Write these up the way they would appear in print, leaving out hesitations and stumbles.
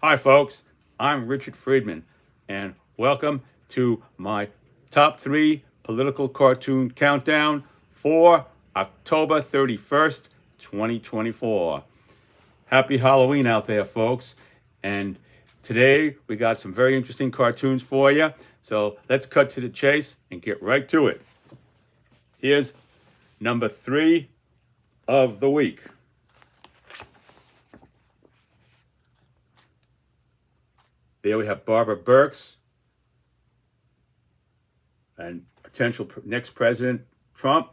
Hi, folks. I'm Richard Friedman, and welcome to my top 3 political cartoon countdown for October 31st, 2024. Happy Halloween out there, folks. And today we got some very interesting cartoons for you. So let's cut to the chase and get right to it. Here's number 3 of the week. There we have Barbara Burks and potential next President Trump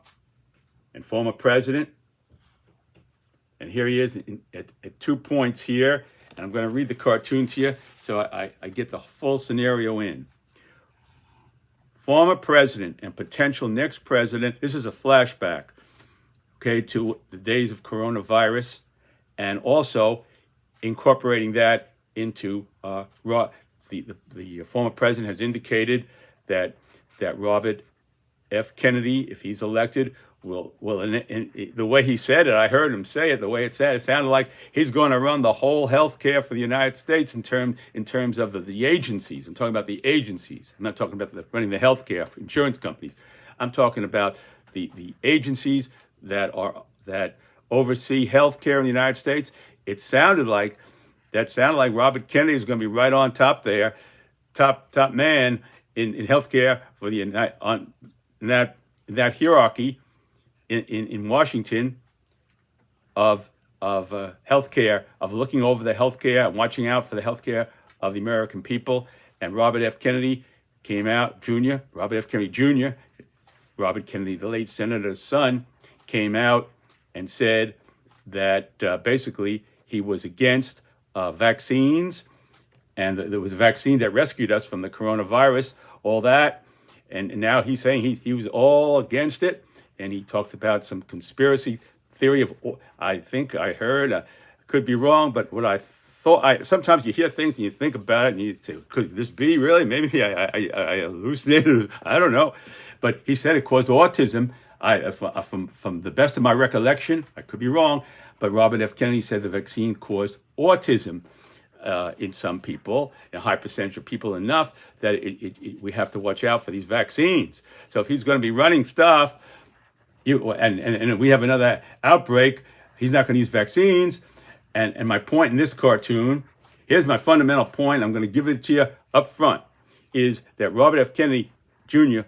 and former president. And here he is at 2 points here. And I'm going to read the cartoon to you so I get the full scenario in. Former president and potential next president. This is a flashback, okay, to the days of coronavirus, and also incorporating that into the former president has indicated that Robert F. Kennedy, if he's elected, will the way he said it, I heard him say it, the way it sounded like he's going to run the whole health care for the United States in terms of the agencies. I'm talking about the agencies. I'm not talking about running the health care for insurance companies. I'm talking about the agencies that oversee health care in the United States. It sounded like Robert Kennedy is going to be right on top there, top man in healthcare for in that hierarchy in Washington of healthcare, of looking over the healthcare and watching out for the healthcare of the American people. And Robert F. Kennedy came out, Jr. Robert F. Kennedy Jr. Robert Kennedy, the late senator's son, came out and said that basically he was against vaccines, and there was a vaccine that rescued us from the coronavirus, all that. And now he's saying he was all against it. And he talked about some conspiracy theory of, I think I heard, could be wrong, but what I thought, sometimes you hear things and you think about it and you say, could this be really? Maybe I hallucinated, I don't know. But he said it caused autism. From the best of my recollection, I could be wrong, but Robert F. Kennedy said the vaccine caused autism in some people, a high percentage of people, enough that we have to watch out for these vaccines. So if he's going to be running stuff, and we have another outbreak, he's not going to use vaccines. And my point in this cartoon, here's my fundamental point, I'm going to give it to you up front, is that Robert F. Kennedy Jr.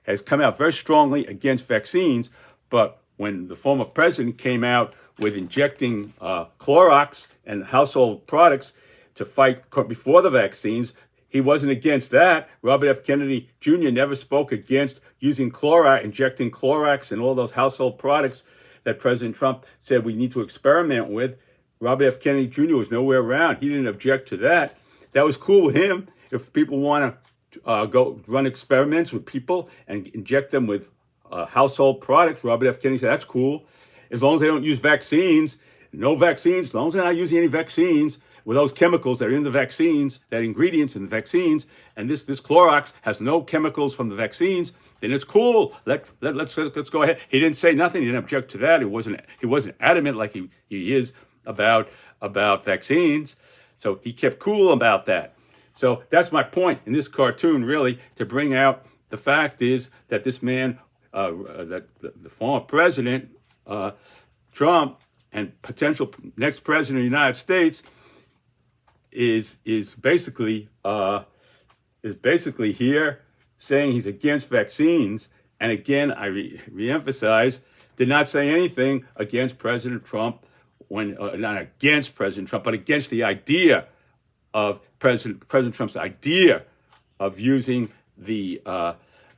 has come out very strongly against vaccines, but when the former president came out with injecting Clorox and household products to fight before the vaccines, he wasn't against that. Robert F. Kennedy Jr. never spoke against using Clorox, injecting Clorox and all those household products that President Trump said we need to experiment with. Robert F. Kennedy Jr. was nowhere around. He didn't object to that. That was cool with him. If people want to go run experiments with people and inject them with household products, Robert F. Kennedy said, that's cool. As long as they don't use vaccines, no vaccines, as long as they're not using any vaccines with those chemicals that are in the vaccines, that ingredients in the vaccines, and this Clorox has no chemicals from the vaccines, then it's cool. Let's go ahead. He didn't say nothing. He didn't object to that. He wasn't adamant like he is about vaccines. So he kept cool about that. So that's my point in this cartoon, really, to bring out the fact is that this man, that the former president, Trump, and potential next president of the United States is basically here saying he's against vaccines. And again, I reemphasize, did not say anything against President Trump not against President Trump, but against the idea of President Trump's idea of using the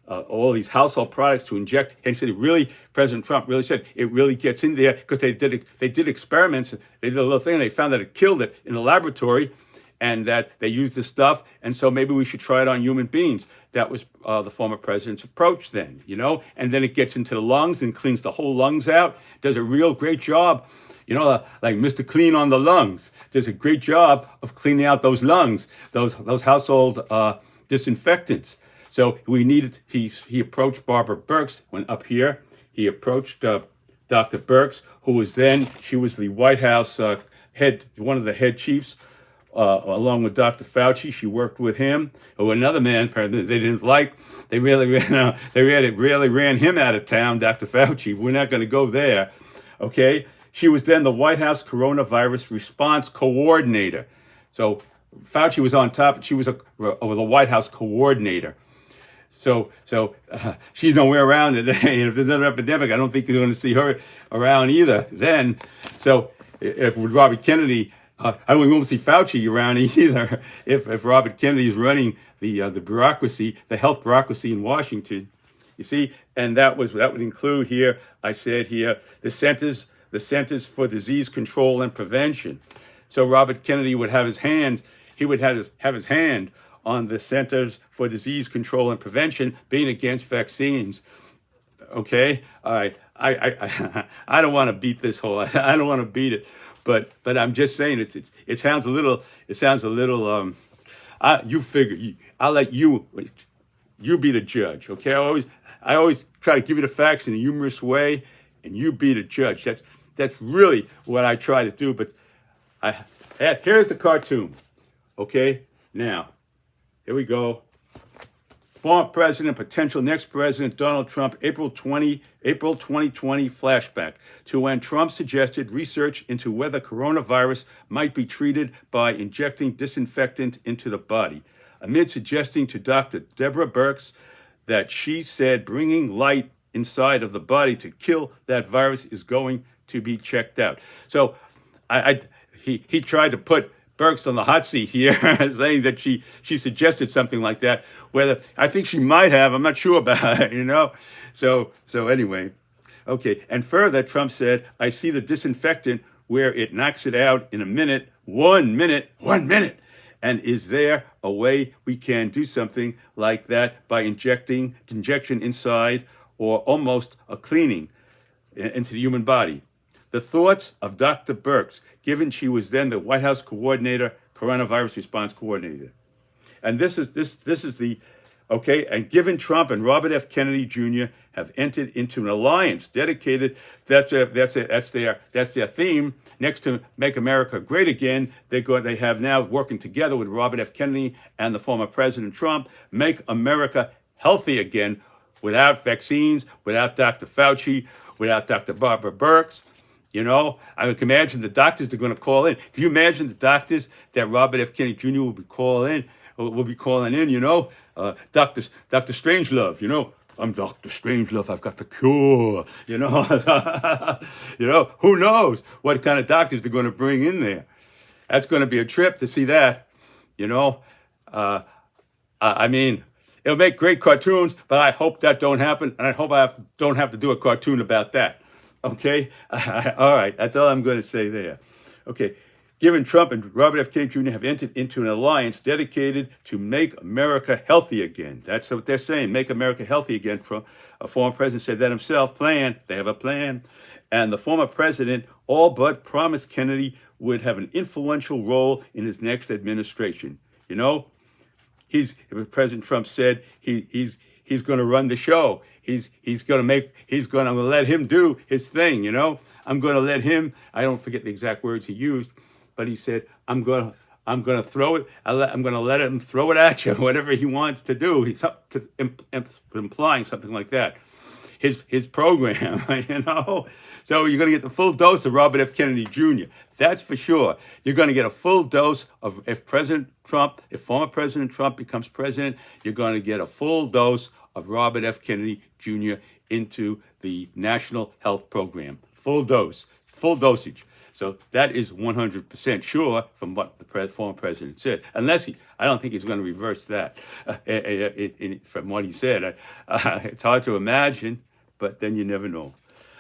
all these household products to inject. And said, really, President Trump really said it really gets in there because they did experiments. They did a little thing and they found that it killed it in the laboratory, and that they used this stuff. And so maybe we should try it on human beings. That was the former president's approach then, and then it gets into the lungs and cleans the whole lungs out. Does a real great job. Like Mr. Clean on the lungs. Does a great job of cleaning out those lungs, those household disinfectants. So he approached Barbara Burks when up here. He approached Dr. Burks, she was the White House one of the head chiefs along with Dr. Fauci. She worked with him. Or another man apparently they didn't like. They really ran him out of town, Dr. Fauci. We're not going to go there. Okay? She was then the White House coronavirus response coordinator. So Fauci was on top, and she was the White House coordinator. So she's nowhere around it. And if there's another epidemic, I don't think they're going to see her around either then. So if with Robert Kennedy, I won't see Fauci around either if Robert Kennedy is running the bureaucracy, the health bureaucracy in Washington. You see, and that would include here, I said here, the Centers for Disease Control and Prevention. So Robert Kennedy would have his hand, have his hand on the Centers for Disease Control and Prevention being against vaccines. Okay, I don't want to beat this whole. I don't want to beat it, but I'm just saying it sounds a little. You figure. I'll let you be the judge. Okay, I always try to give you the facts in a humorous way, and you be the judge. That's really what I try to do. But here's the cartoon. Okay, now. Here we go. Former President, potential next President Donald Trump, April 2020 flashback to when Trump suggested research into whether coronavirus might be treated by injecting disinfectant into the body, amid suggesting to Dr. Deborah Birx that she said bringing light inside of the body to kill that virus is going to be checked out. So he tried to put Birx on the hot seat here, saying that she suggested something like that. Whether I think she might have, I'm not sure about it, So anyway, okay. And further, Trump said, "I see the disinfectant where it knocks it out in a minute, 1 minute, 1 minute." And is there a way we can do something like that by injection inside, or almost a cleaning into the human body? The thoughts of Dr. Birx, given she was then the White House coordinator, coronavirus response coordinator. And this is the, okay, and given Trump and Robert F. Kennedy Jr. have entered into an alliance dedicated, that's their theme, next to Make America Great Again, they have now working together with Robert F. Kennedy and the former President Trump, make America healthy again, without vaccines, without Dr. Fauci, without Dr. Barbara Birx. I can imagine the doctors are going to call in. Can you imagine the doctors that Robert F. Kennedy Jr. will be calling in? Dr. Strangelove. I'm Dr. Strangelove. I've got the cure. Who knows what kind of doctors they're going to bring in there? That's going to be a trip to see that. I mean, it'll make great cartoons, but I hope that don't happen, and I hope I don't have to do a cartoon about that. Okay? All right. That's all I'm going to say there. Okay. Given Trump and Robert F. Kennedy Jr. have entered into an alliance dedicated to make America healthy again. That's what they're saying. Make America healthy again. Trump, a former president, said that himself. They have a plan. And the former president all but promised Kennedy would have an influential role in his next administration. President Trump said he's going to run the show. He's going to let him do his thing, I'm going to let him, I don't forget the exact words he used, but he said, I'm going to throw it, I'm going to let him throw it at you, whatever he wants to do. He's implying something like that. His program, So you're going to get the full dose of Robert F. Kennedy Jr. That's for sure. You're going to get a full dose of, if former President Trump becomes president, you're going to get a full dose of Robert F. Kennedy Jr. into the National Health Program. Full dosage. So that is 100% sure from what the former president said. I don't think he's going to reverse that from what he said. It's hard to imagine, but then you never know.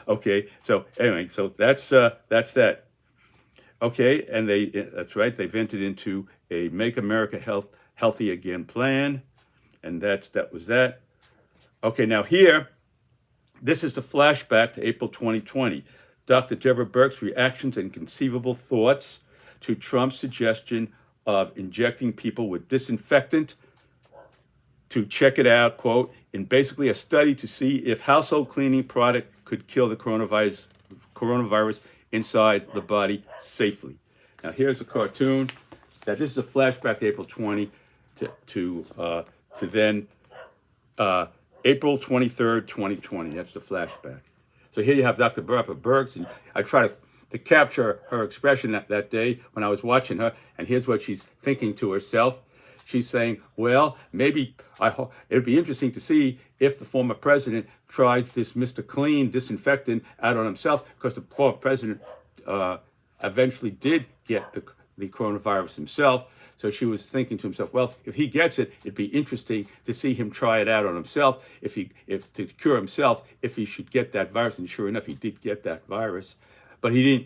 Okay, so anyway, so that's that. Okay, and that's right. They've entered into a Make America Healthy Again plan, and that was that. Okay, now here, this is the flashback to April 2020. Dr. Deborah Birx reactions and conceivable thoughts to Trump's suggestion of injecting people with disinfectant to check it out, quote, in basically a study to see if household cleaning product could kill the coronavirus inside the body safely. Now here's a cartoon that this is a flashback to April 20 to then April 23rd, 2020. That's the flashback. So here you have Dr. Barbara Burks, and I try to capture her expression that day when I was watching her, and here's what she's thinking to herself. She's saying, well, maybe it'd be interesting to see if the former president tries this Mr. Clean disinfectant out on himself, because the former president eventually did get the coronavirus himself. So she was thinking to himself, well, if he gets it, it'd be interesting to see him try it out on himself, if to cure himself, if he should get that virus. And sure enough, he did get that virus. But he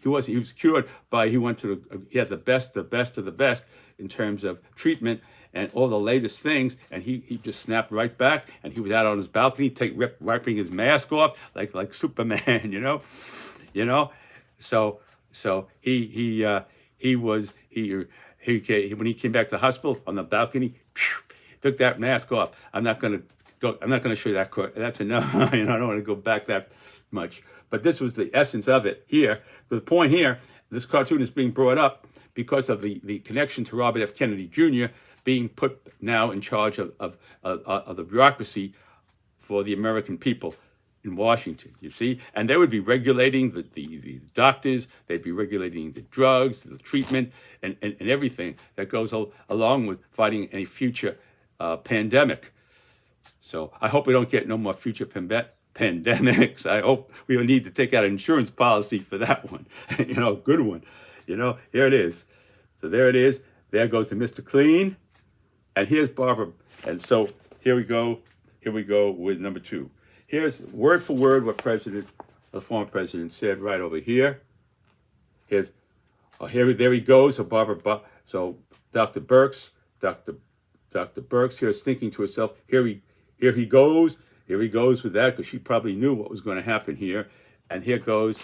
was cured by, he had the best of the best in terms of treatment and all the latest things, and he just snapped right back, and he was out on his balcony, wiping his mask off like Superman, you know. So when he came back to the hospital on the balcony, took that mask off. I'm not going to show you that. That's enough. I don't want to go back that much. But this was the essence of it here. The point here, this cartoon is being brought up because of the connection to Robert F. Kennedy Jr. being put now in charge of the bureaucracy for the American people in Washington, you see? And they would be regulating the doctors, they'd be regulating the drugs, the treatment, and everything that goes along with fighting any future pandemic. So I hope we don't get no more future pandemics. I hope we don't need to take out an insurance policy for that one. Good one. Here it is. So there it is. There goes the Mr. Clean. And here's Barbara. And so here we go with number 2. Here's word for word what the former president said right over here. There he goes. So Dr. Burks here is thinking to herself, here he goes with that, because she probably knew what was going to happen here. And here goes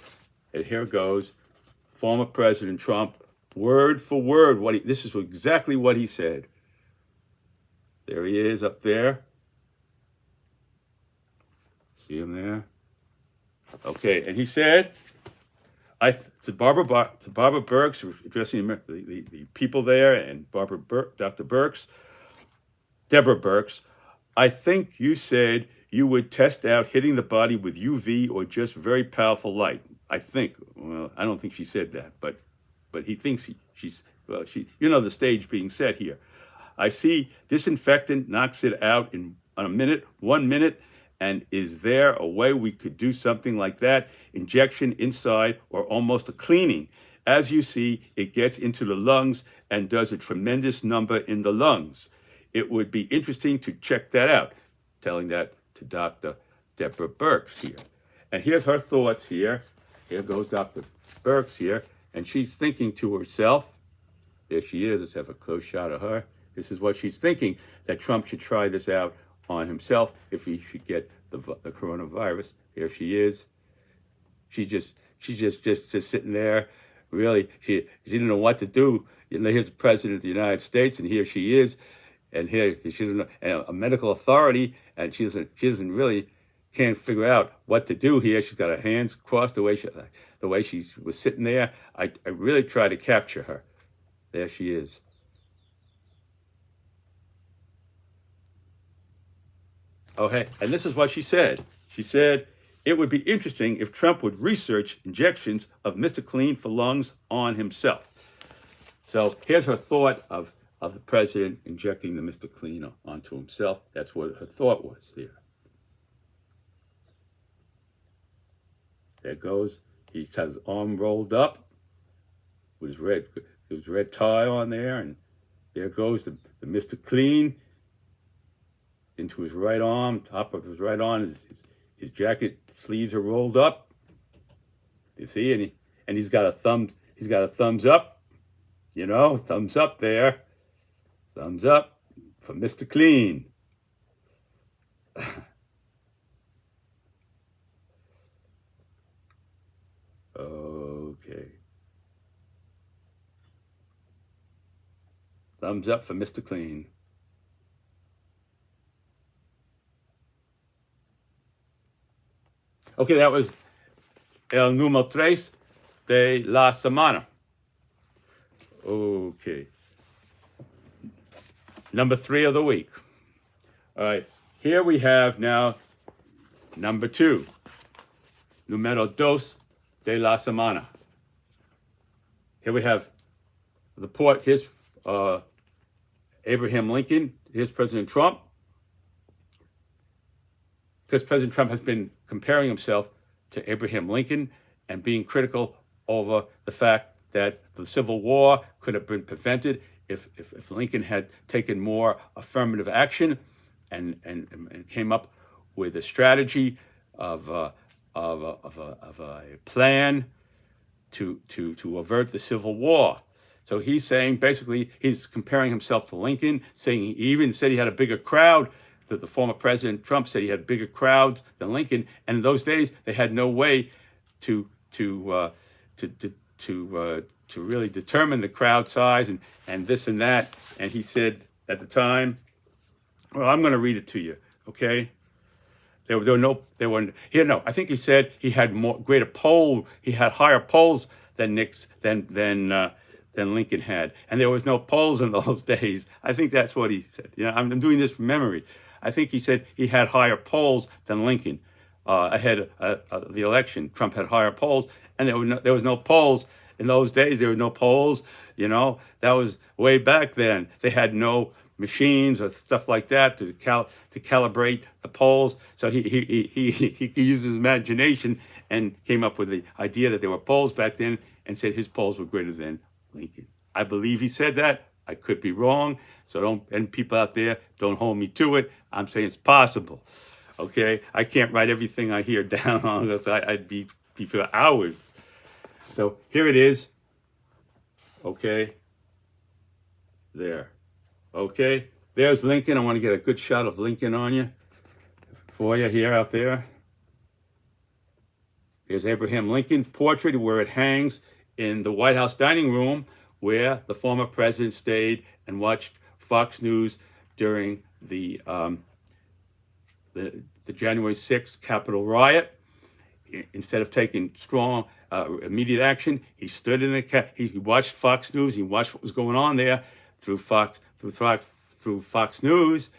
former President Trump, word for word. This is exactly what he said. There he is up there. See him there? Okay, and he said, to Barbara Burks, addressing the people there, and Dr. Burks, Deborah Burks, I think you said you would test out hitting the body with UV or just very powerful light. I think. Well, I don't think she said that, but he thinks she's the stage being set here. I see disinfectant knocks it out in 1 minute, and is there a way we could do something like that? Injection inside or almost a cleaning. As you see, it gets into the lungs and does a tremendous number in the lungs. It would be interesting to check that out. Telling that to Dr. Deborah Burks here. And here's her thoughts here. Here goes Dr. Burks here. And she's thinking to herself, there she is, let's have a close shot of her. This is what she's thinking, that Trump should try this out on himself if he should get the coronavirus. Here she is. She's just sitting there. Really, she didn't know what to do. Here's the president of the United States, and here she is. And here she doesn't know, a medical authority, and she doesn't really can't figure out what to do here. She's got her hands crossed the way she was sitting there. I really try to capture her. There she is. Okay, and this is what she said. She said, it would be interesting if Trump would research injections of Mr. Clean for lungs on himself. So here's her thought of the president injecting the Mr. Clean onto himself. That's what her thought was there. There goes. He has his arm rolled up with his red tie on there, and there goes the Mr. Clean into his right arm, top of his right arm. His jacket sleeves are rolled up. You see, and he's got a thumbs up. Thumbs up there. Thumbs up for Mr. Clean. Okay. Thumbs up for Mr. Clean. Okay, that was el número 3 de la semana. Okay. Number 3 of the week. All right. Here we have now number 2. Numero dos de la semana. Here we have here's Abraham Lincoln, here's President Trump. Because President Trump has been comparing himself to Abraham Lincoln and being critical over the fact that the Civil War could have been prevented if Lincoln had taken more affirmative action and came up with a strategy of a plan to avert the Civil War. So he's saying, basically, he's comparing himself to Lincoln, saying he even said he had a bigger crowd, that the former President Trump said he had bigger crowds than Lincoln. And in those days, they had no way to really determine the crowd size and this and that. And he said at the time, well, I'm going to read it to you, okay? I think he said he had he had higher polls than Lincoln had, and there was no polls in those days. I think that's what he said. I'm doing this from memory. I think he said he had higher polls than Lincoln ahead of the election. Trump had higher polls, and there was no polls in those days. There were no polls. That was way back then. They had no machines or stuff like that to calibrate the polls. So he used his imagination and came up with the idea that there were polls back then, and said his polls were greater than Lincoln. I believe he said that. I could be wrong. So people out there, don't hold me to it. I'm saying it's possible. Okay? I can't write everything I hear down on this. I'd be for hours. So here it is. Okay? There. Okay? There's Lincoln. I want to get a good shot of Lincoln for you here out there. Here's Abraham Lincoln's portrait where it hangs in the White House dining room, where the former president stayed and watched Fox News during the January 6th Capitol riot. Instead of taking strong, immediate action, he stood in he watched Fox News. He watched what was going on there through Fox News,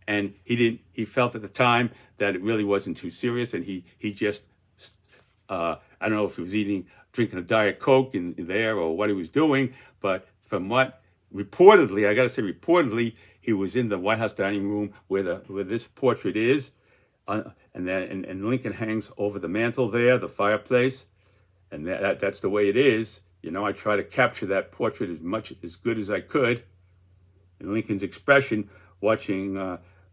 and he felt at the time that it really wasn't too serious, and he just I don't know if he was drinking a Diet Coke in there or what he was doing, but from what reportedly, I got to say reportedly, he was in the White House dining room where this portrait is, and Lincoln hangs over the mantle there, the fireplace, and that's the way it is. I try to capture that portrait as good as I could, and Lincoln's expression watching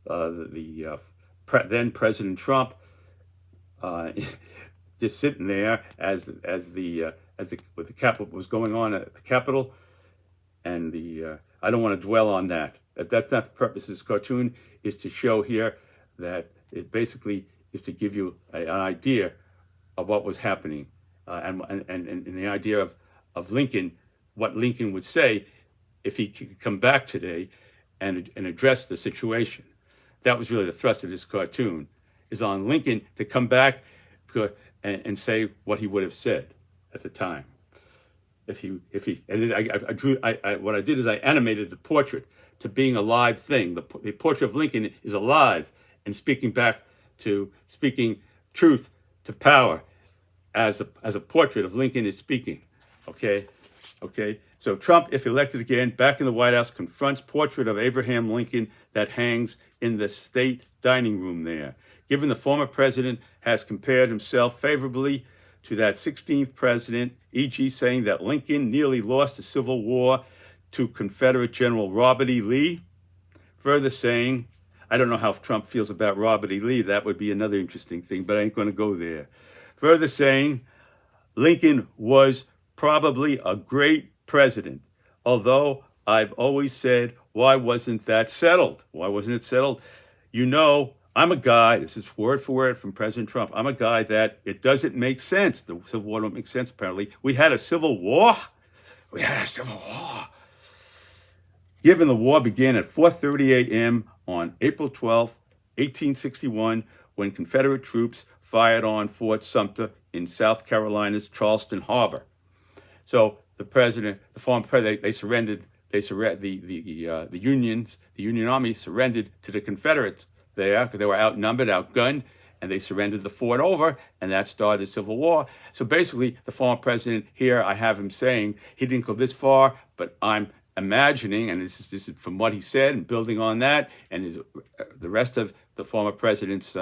then President Trump just sitting there as the Capitol was going on at the Capitol, and I don't want to dwell on that. That's not the purpose of this cartoon. Is to show here that it basically is to give you an idea of what was happening, and the idea of Lincoln, what Lincoln would say if he could come back today and address the situation. That was really the thrust of this cartoon, is on Lincoln to come back and say what he would have said at the time. What I did is I animated the portrait to being a live thing. The portrait of Lincoln is alive and speaking truth to power as a portrait of Lincoln is speaking. Okay. So Trump, if elected again, back in the White House, confronts portrait of Abraham Lincoln that hangs in the state dining room there. Given the former president has compared himself favorably to that 16th president, e.g. saying that Lincoln nearly lost the Civil War to Confederate General Robert E. Lee. Further saying, I don't know how Trump feels about Robert E. Lee. That would be another interesting thing, but I ain't going to go there. Further saying, Lincoln was probably a great president, although I've always said, why wasn't that settled? Why wasn't it settled? I'm a guy, this is word for word from President Trump, I'm a guy that it doesn't make sense. The Civil War don't make sense, apparently. We had a Civil War. Given the war began at 4:30 a.m. on April 12, 1861, when Confederate troops fired on Fort Sumter in South Carolina's Charleston Harbor. So the former president, they surrendered. They surrendered the Union Army surrendered to the Confederates there because they were outnumbered, outgunned, and they surrendered the fort over, and that started the Civil War. So basically, the former president here, I have him saying he didn't go this far, but I'm imagining, and this is from what he said, and building on that, and the rest of the former president's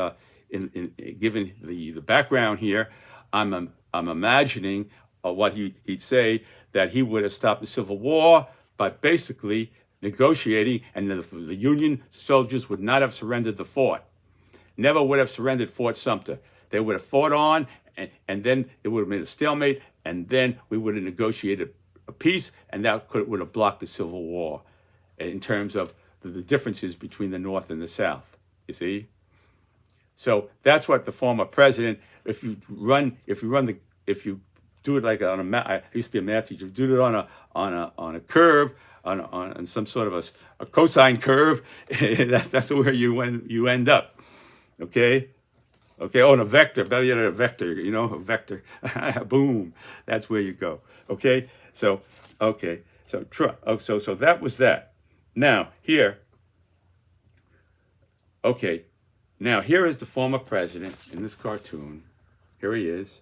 given the background here, I'm imagining what he'd say, that he would have stopped the Civil War by basically negotiating, and the Union soldiers would not have surrendered the fort. Never would have surrendered Fort Sumter. They would have fought on, and then it would have been a stalemate, and then we would have negotiated a peace, and that would have blocked the Civil War in terms of the differences between the North and the South, you see? So that's what the former president, if you do it like on a map, I used to be a math teacher, do it on a curve, on some sort of a cosine curve, that's where you end up. Okay, on a vector, better yet a vector, a vector, boom, that's where you go. Okay, so that was that. Now here is the former president in this cartoon. Here he is,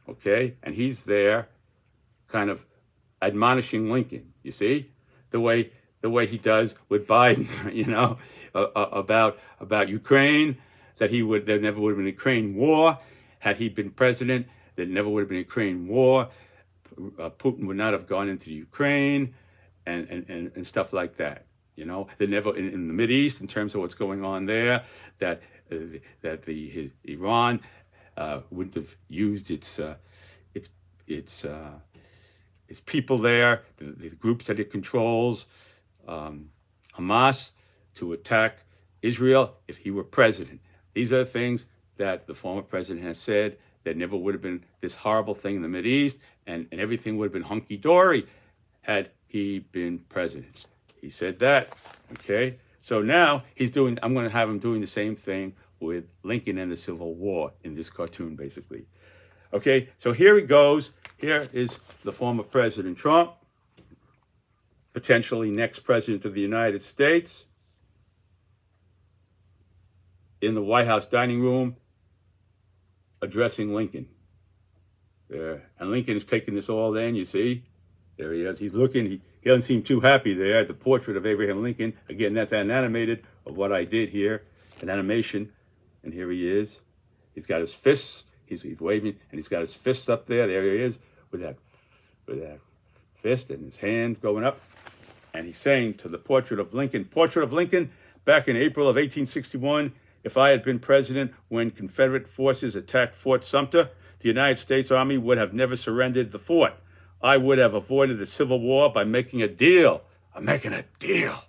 okay, and he's there, kind of admonishing Lincoln. You see the way he does with Biden, about Ukraine, that there never would have been a Ukraine war had he been president. There never would have been a Ukraine war. Putin would not have gone into Ukraine, and stuff like that. They never in the Mideast, in terms of what's going on there, that Iran wouldn't have used its people there, the groups that it controls, Hamas, to attack Israel if he were president. These are the things that the former president has said. There never would have been this horrible thing in the Mideast, and everything would have been hunky-dory had he been president. He said that, okay? So now I'm going to have him doing the same thing with Lincoln and the Civil War in this cartoon, basically. Okay, so here he goes. Here is the former President Trump, potentially next president of the United States, in the White House dining room, addressing Lincoln. There, and Lincoln is taking this all in, you see. There he is. He's looking. He doesn't seem too happy there. The portrait of Abraham Lincoln. Again, that's an animated of what I did here, an animation. And here he is. He's got his fists. He's waving, and he's got his fists up there. There he is, with that fist and his hand going up. And he's saying to the portrait of Lincoln, back in April of 1861, if I had been president when Confederate forces attacked Fort Sumter, the United States Army would have never surrendered the fort. I would have avoided the Civil War by making a deal. I'm making a deal.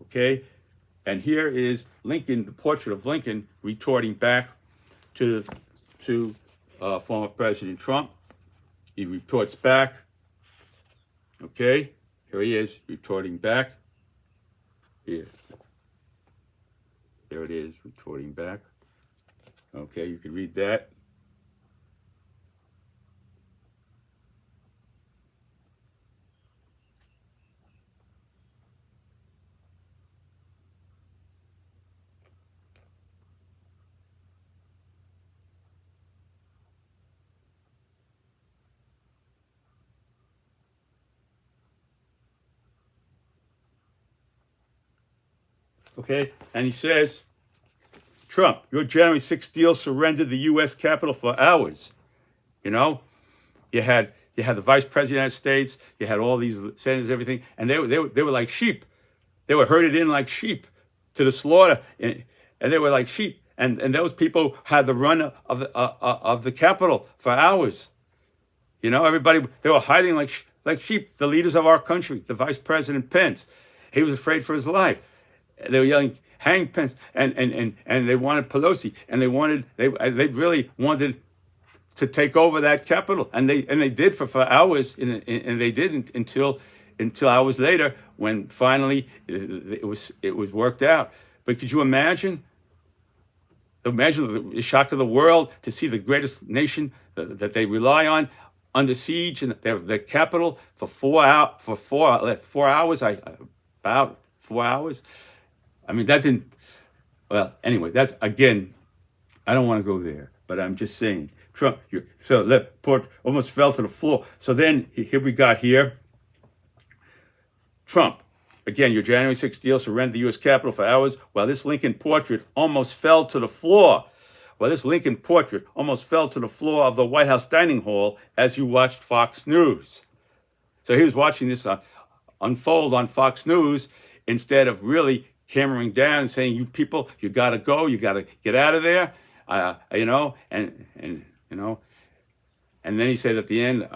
Okay? And here is Lincoln, the portrait of Lincoln, retorting back to former President Trump. He retorts back. Okay? Here he is, retorting back. Here. There it is, retorting back. Okay, you can read that. Okay, and he says, Trump, your January 6th deal surrendered the U.S. Capitol for hours. You had the Vice President of the United States, you had all these senators, everything, and they were like sheep. They were herded in like sheep to the slaughter, and they were like sheep. And those people had the run of the Capitol for hours. Everybody, they were hiding like sheep. The leaders of our country, the Vice President Pence, he was afraid for his life. They were yelling, "Hang Pence!" and they wanted Pelosi, and they really wanted to take over that Capitol, and they did for hours, and they didn't until hours later, when finally it was worked out. But could you imagine the shock of the world to see the greatest nation that they rely on under siege in the Capitol for 4 hours. About 4 hours. I mean, that didn't. Well, anyway, that's again. I don't want to go there, but I'm just saying. Trump. So that port almost fell to the floor. So then here we got here. Trump. Again, your January 6th deal surrendered the U.S. Capitol for hours while this Lincoln portrait almost fell to the floor. While this Lincoln portrait almost fell to the floor of the White House dining hall as you watched Fox News. So he was watching this unfold on Fox News instead of really hammering down and saying, "You people, you got to go, you got to get out of there," And then he said at the end,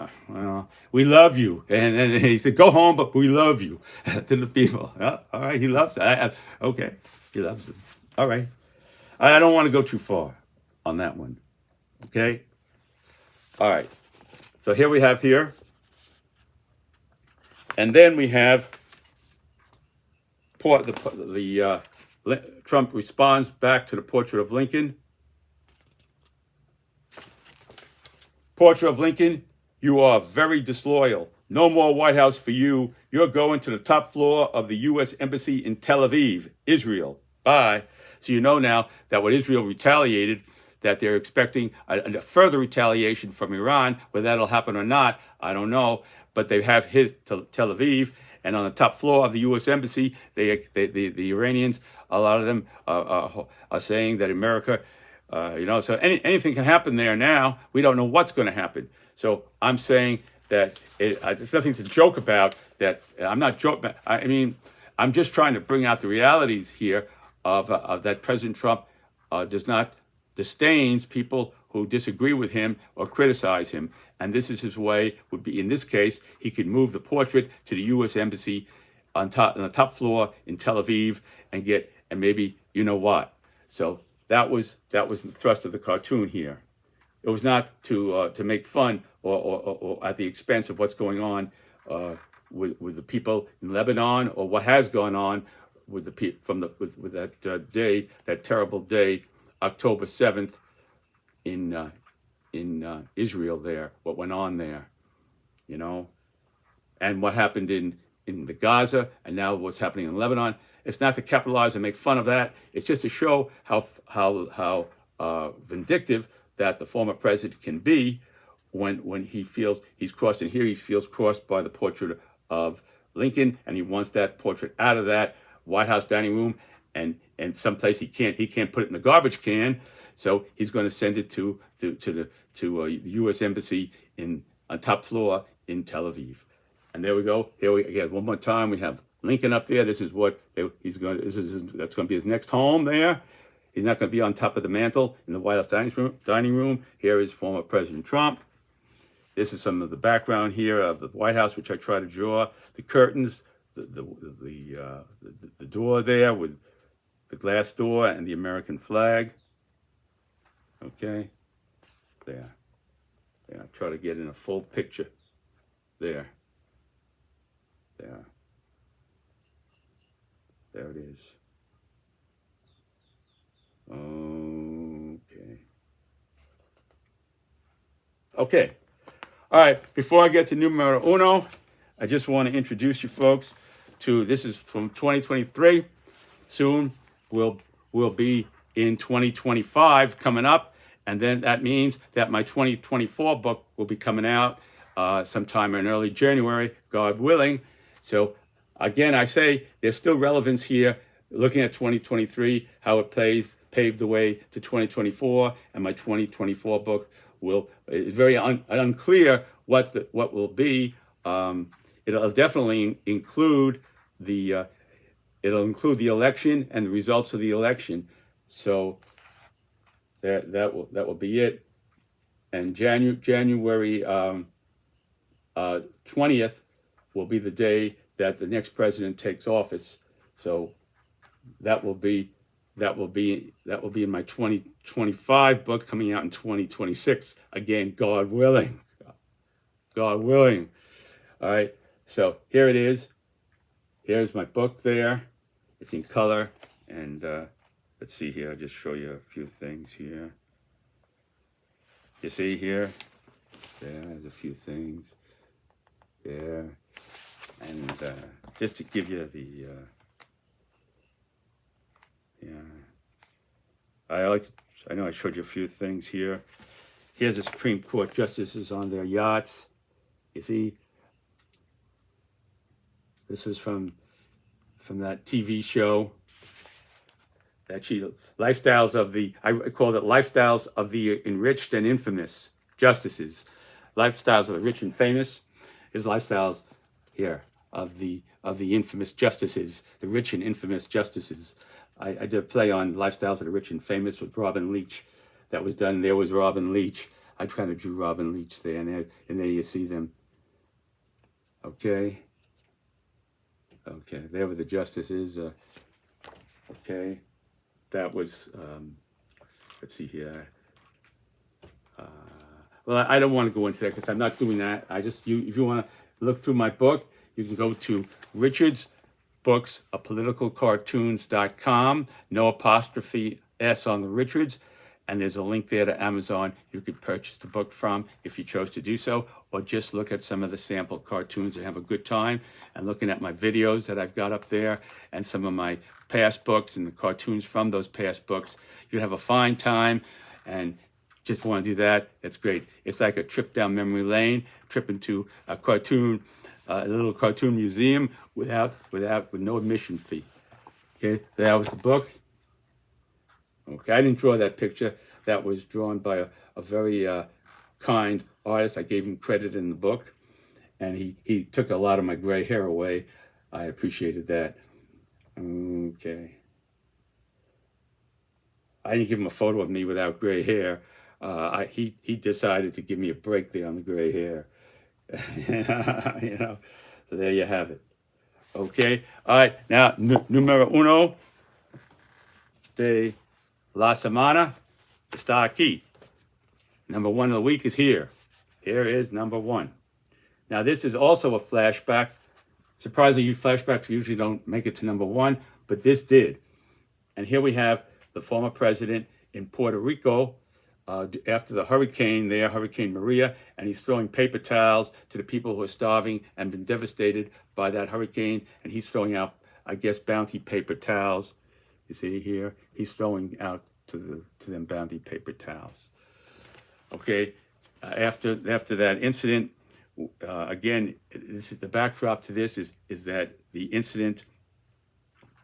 "We love you." And then he said, "Go home, but we love you," to the people. All right, he loves them. Okay, he loves them. All right. I don't want to go too far on that one. Okay? All right. So here we have here. And then we have Trump responds back to the portrait of Lincoln. Portrait of Lincoln, you are very disloyal. No more White House for you. You're going to the top floor of the U.S. Embassy in Tel Aviv, Israel. Bye. So you know now that when Israel retaliated, that they're expecting a further retaliation from Iran. Whether that'll happen or not, I don't know. But they have hit Tel Aviv, and on the top floor of the U.S. Embassy, the Iranians, a lot of them are saying that America, so anything can happen there now. We don't know what's going to happen. So I'm saying that it's nothing to joke about. That I'm not joking. I mean, I'm just trying to bring out the realities here of that President Trump disdains people who disagree with him or criticize him. And this is his way, would be in this case, he could move the portrait to the U.S. Embassy on the top floor in Tel Aviv and maybe you know what. So that was the thrust of the cartoon here. It was not to make fun or at the expense of what's going on with the people in Lebanon or what has gone on with the people with that day, that terrible day, October 7th in Israel there, what went on there, and what happened in the Gaza, and now what's happening in Lebanon. It's not to capitalize and make fun of that. It's just to show how vindictive that the former president can be when he feels he's crossed. And here he feels crossed by the portrait of Lincoln, and he wants that portrait out of that White House dining room and someplace he can't put it in the garbage can. So he's going to send it to the U.S. Embassy on top floor in Tel Aviv. And there we go. Here we again one more time. We have Lincoln up there. This is what he's going. That's going to be his next home there. He's not going to be on top of the mantle in the White House dining room. Here is former President Trump. This is some of the background here of the White House, which I try to draw. The curtains, the door there with the glass door and the American flag. Okay, there. I try to get in a full picture. There it is. Okay. All right. Before I get to numero uno, I just want to introduce you folks to, this is from 2023. Soon we'll be in 2025 coming up. And then that means that my 2024 book will be coming out sometime in early January, God willing. So again, I say there's still relevance here, looking at 2023, how it paved the way to 2024, and my 2024 book is very unclear what will be. It'll definitely include the election and the results of the election. So that will be it. And January 20th will be the day that the next president takes office. So that will be in my 2025 book coming out in 2026. Again, God willing. God willing. All right. So here it is. Here's my book there. It's in color. And let's see here. I'll just show you a few things here. You see here? There's a few things. Yeah. And just to give you the, I know I showed you a few things here. Here's the Supreme Court justices on their yachts. You see, this was from that TV show. Lifestyles of the, I called it Lifestyles of the Enriched and Infamous Justices. Lifestyles of the Rich and Famous is lifestyles here of the infamous justices, the rich and infamous justices. I did a play on Lifestyles of the Rich and Famous with Robin Leach. That was done. There was Robin Leach. I kind of drew Robin Leach there, and there you see them. Okay. Okay, there were the justices. Okay, that was, let's see here. Well, I don't want to go into that because I'm not doing that. If you want to look through my book, you can go to Richard's Books, politicalcartoons.com, no apostrophe S on the Richards, and there's a link there to Amazon you could purchase the book from if you chose to do so, or just look at some of the sample cartoons and have a good time, and looking at my videos that I've got up there, and some of my past books and the cartoons from those past books. You'd have a fine time, and just want to do that, that's great. It's like a trip down memory lane, trip into a little cartoon museum with no admission fee. Okay, that was the book. Okay, I didn't draw that picture. That was drawn by a very kind artist. I gave him credit in the book, and he took a lot of my gray hair away. I appreciated that. Okay. I didn't give him a photo of me without gray hair. He decided to give me a break there on the gray hair. You know, so there you have it. Okay, all right, now, numero uno de la semana está aquí. Number one of the week is here. Here is number one. Now, this is also a flashback. Surprisingly, flashbacks usually don't make it to number one, but this did. And here we have the former president in Puerto Rico, after the hurricane there, Hurricane Maria, and he's throwing paper towels to the people who are starving and been devastated by that hurricane, and he's throwing out, I guess, bounty paper towels. You see here, he's throwing out to them bounty paper towels. Okay, after that incident, again, this is the backdrop to this is that the incident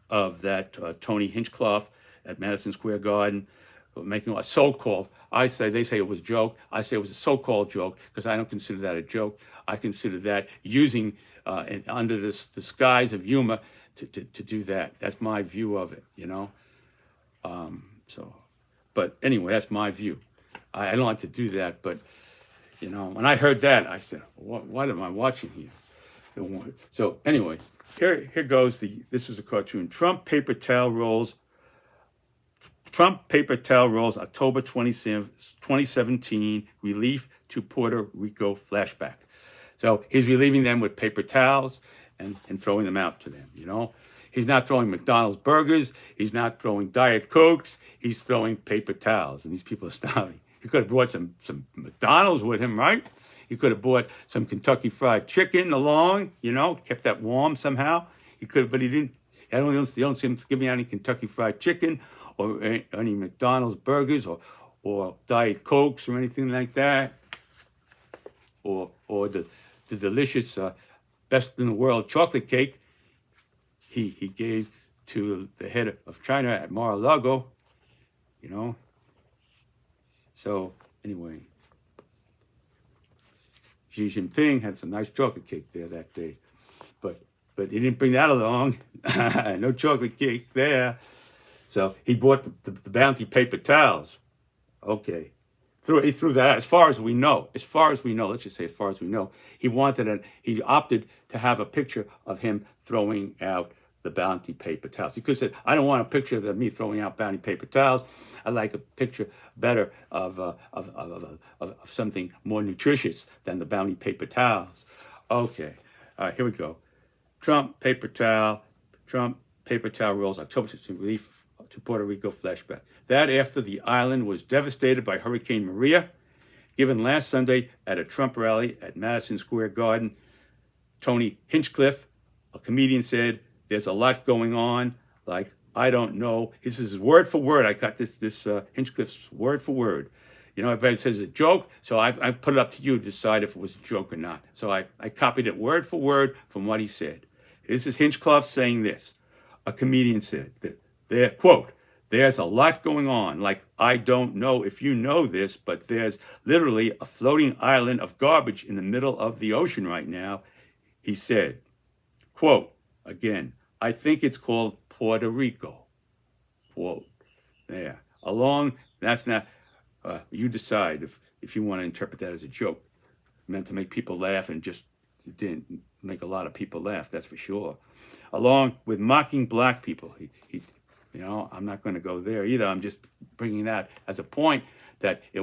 of that Tony Hinchcliffe at Madison Square Garden, making a so-called, they say it was a joke. I say it was a so-called joke because I don't consider that a joke. I consider that using under this disguise of humor to do that. That's my view of it, you know. But anyway, that's my view. I don't like to do that, but you know, when I heard that, I said, what am I watching here? So anyway, here goes this is a cartoon. Trump paper towel rolls, October 2017, relief to Puerto Rico flashback. So he's relieving them with paper towels and throwing them out to them, you know. He's not throwing McDonald's burgers. He's not throwing Diet Cokes. He's throwing paper towels, and these people are starving. He could have brought some McDonald's with him, right? He could have brought some Kentucky Fried Chicken along, you know, kept that warm somehow. He could have, but he didn't. You don't see him give me any Kentucky Fried Chicken or any McDonald's burgers or Diet Cokes or anything like that, or the delicious best in the world chocolate cake he gave to the head of China at Mar-a-Lago, you know. So anyway, Xi Jinping had some nice chocolate cake there that day, but he didn't bring that along. No chocolate cake there. So he bought the bounty paper towels. Okay. He threw that out. As far as we know, let's just say as far as we know, he opted to have a picture of him throwing out the bounty paper towels. He could have said, I don't want a picture of me throwing out bounty paper towels. I'd like a picture better of something more nutritious than the bounty paper towels. Okay. All right, here we go. Trump paper towel rolls, October 16th, relief to Puerto Rico flashback. That after the island was devastated by Hurricane Maria, given last Sunday at a Trump rally at Madison Square Garden. Tony Hinchcliffe, a comedian, said, "There's a lot going on. Like, I don't know." This is word for word. I got this Hinchcliffe's word for word. You know, everybody says it's a joke, so I put it up to you to decide if it was a joke or not. So I copied it word for word from what he said. This is Hinchcliffe saying this. A comedian said, quote, "There's a lot going on. Like, I don't know if you know this, but there's literally a floating island of garbage in the middle of the ocean right now." He said, quote, again, "I think it's called Puerto Rico." Quote. There. That's not, you decide if you want to interpret that as a joke. Meant to make people laugh and just didn't make a lot of people laugh, that's for sure. Along with mocking black people. He I'm not going to go there either. I'm just bringing that as a point that he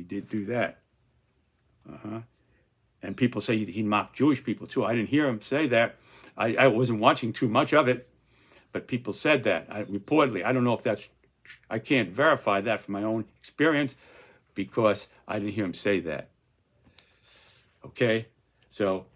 did do that. And people say he mocked Jewish people too. I didn't hear him say that. I wasn't watching too much of it, but people said that reportedly. I don't know if that's, I can't verify that from my own experience because I didn't hear him say that. Okay, so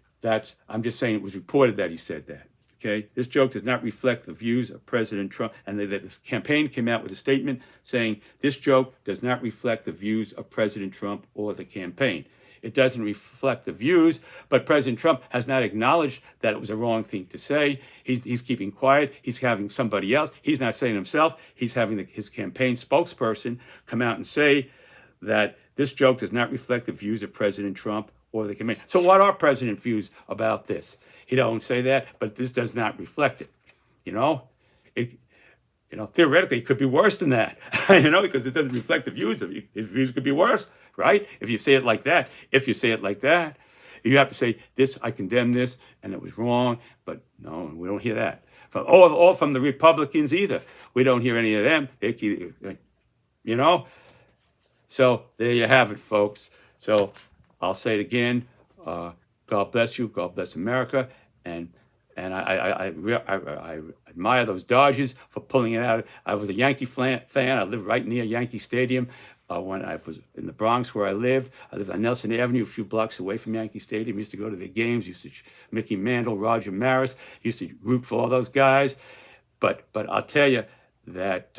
I'm just saying it was reported that he said that. Okay, this joke does not reflect the views of President Trump, and the campaign came out with a statement saying this joke does not reflect the views of President Trump or the campaign. It doesn't reflect the views, but President Trump has not acknowledged that it was a wrong thing to say. He's keeping quiet. He's having somebody else. He's not saying himself. He's having his campaign spokesperson come out and say that this joke does not reflect the views of President Trump or the campaign. So what are President's views about this? He don't say that, but this does not reflect it. Theoretically, it could be worse than that, because it doesn't reflect the views of you. His views could be worse, right? If you say it like that, you have to say, this, I condemn this, and it was wrong, but no, we don't hear that. Or from the Republicans either. We don't hear any of them. So there you have it, folks. So I'll say it again. God bless you. God bless America. And I admire those Dodgers for pulling it out. I was a Yankee fan. I lived right near Yankee Stadium when I was in the Bronx where I lived. I lived on Nelson Avenue, a few blocks away from Yankee Stadium. Used to go to the games. Mickey Mantle, Roger Maris. Used to root for all those guys. But I'll tell you that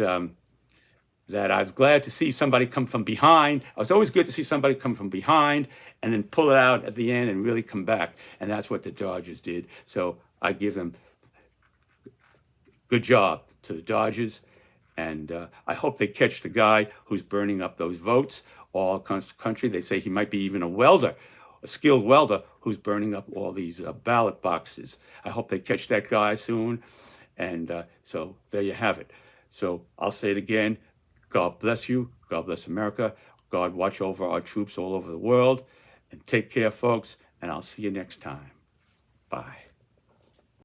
that I was glad to see somebody come from behind. It was always good to see somebody come from behind and then pull it out at the end and really come back. And that's what the Dodgers did. So I give them good job to the Dodgers. And I hope they catch the guy who's burning up those votes all across the country. They say he might be even a skilled welder who's burning up all these ballot boxes. I hope they catch that guy soon. And so there you have it. So I'll say it again. God bless you. God bless America. God watch over our troops all over the world. And take care, folks. And I'll see you next time. Bye.